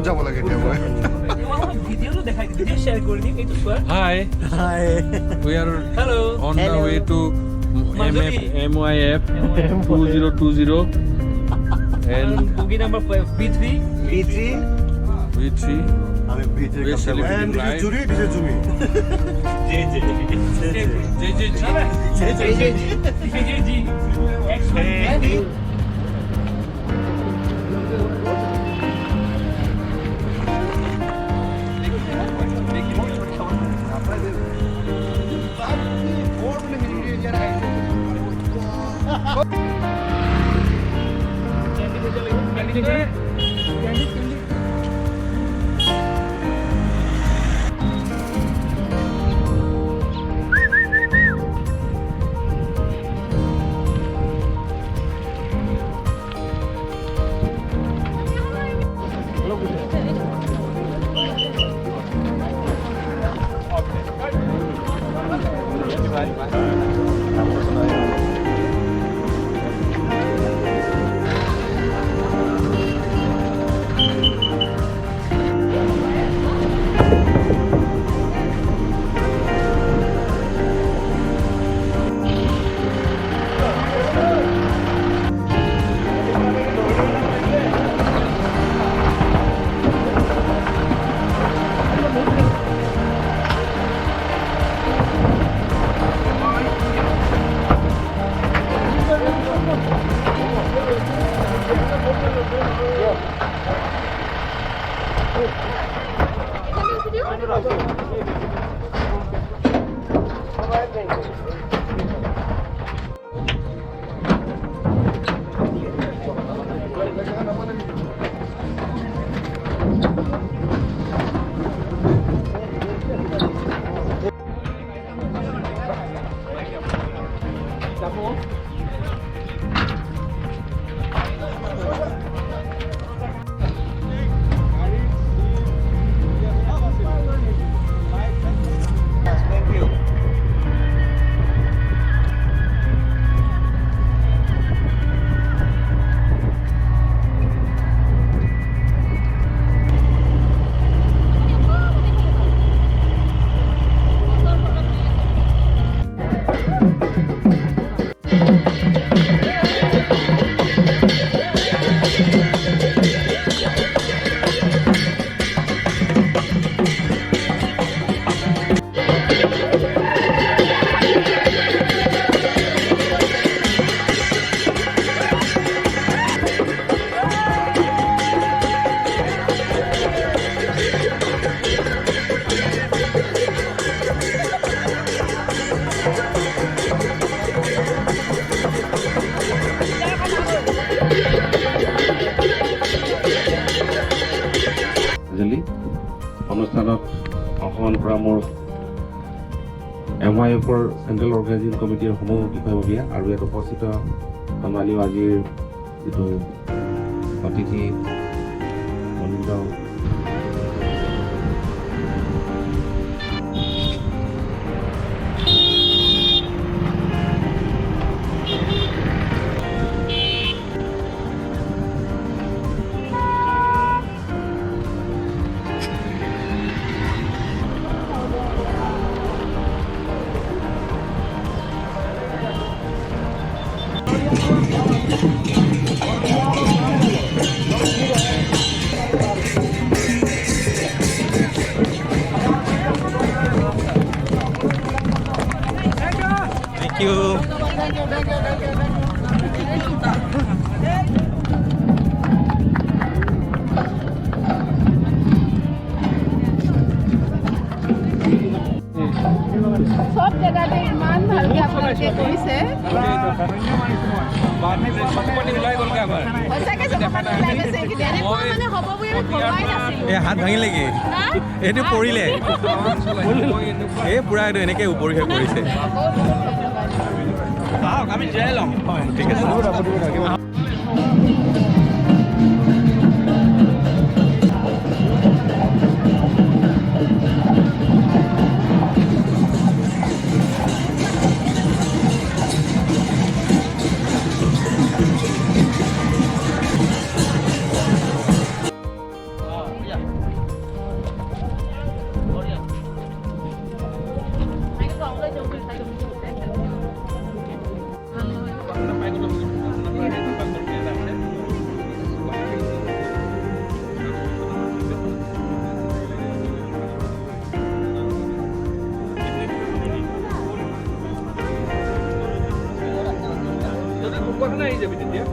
যাব লাগে এতিয়া মই ভিডিওটো দেখাই দিম শেয়াৰ কৰি দিম এইটো চোৱা Hi. Hi We are hello' on the way to MYF 2020 and বুগি নাম্বাৰ B3 V3. আমি ভিতৰে We're celebrating দিস life. জুৰি দিস জুমি JJG X1 অনুষ্ঠানত অংশগ্ৰহণ কৰা মোৰ MYFৰ চেণ্ট্ৰেল অৰ্গেনাইজিং কমিটিৰ সমূহ বিষয়ববীয়া আৰু ইয়াত উপস্থিত সন্মানীয় আজিৰ যিটো অতিথি মনোনীত Thank you. সব জায়গাতে ইমান ভালকে আপোনালোকে কৰিছে সঁচাকে চকপানী ওলাই গৈছে এইখিনি এনেকুৱা মানে হ'ব বুলি আমি ভবাই নাছিলোঁ এই হাত ভাঙিলেগৈ এইটো পৰিলে এই পুৰা এইটো এনেকৈ ওপৰিহে পৰিছে আমি যাই লম ঠিক আছে কাৰণে আহি যাবি তেতিয়া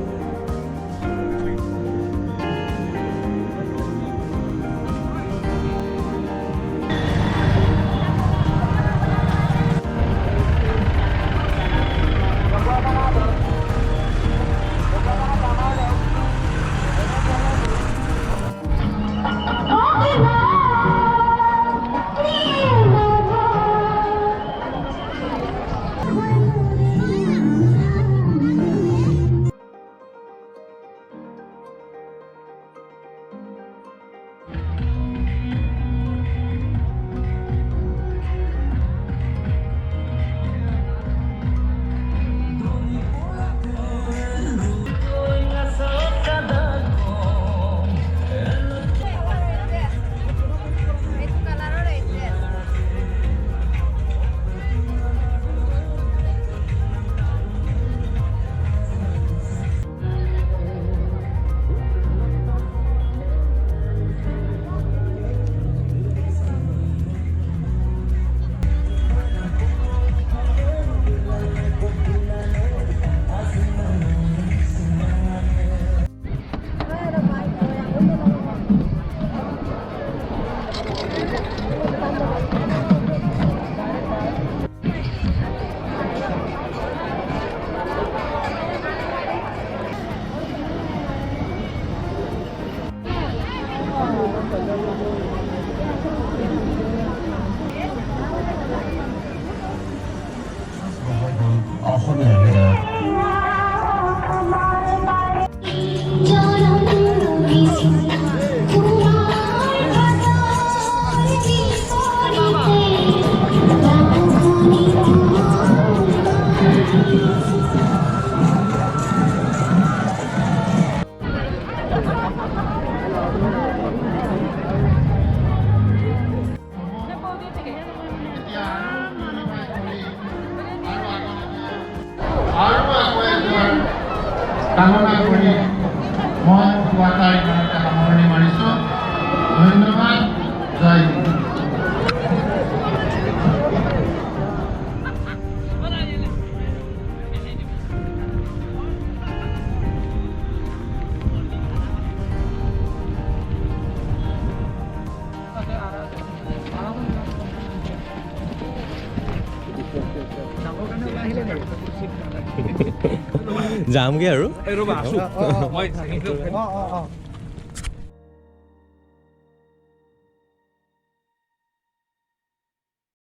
কামনা কৰি মই কোৱাটাই ইমানতে সামৰণি মাৰিছোঁ ধন্যবাদ জয় হিন্দ যামগে আৰু ৰ'বা আছো মই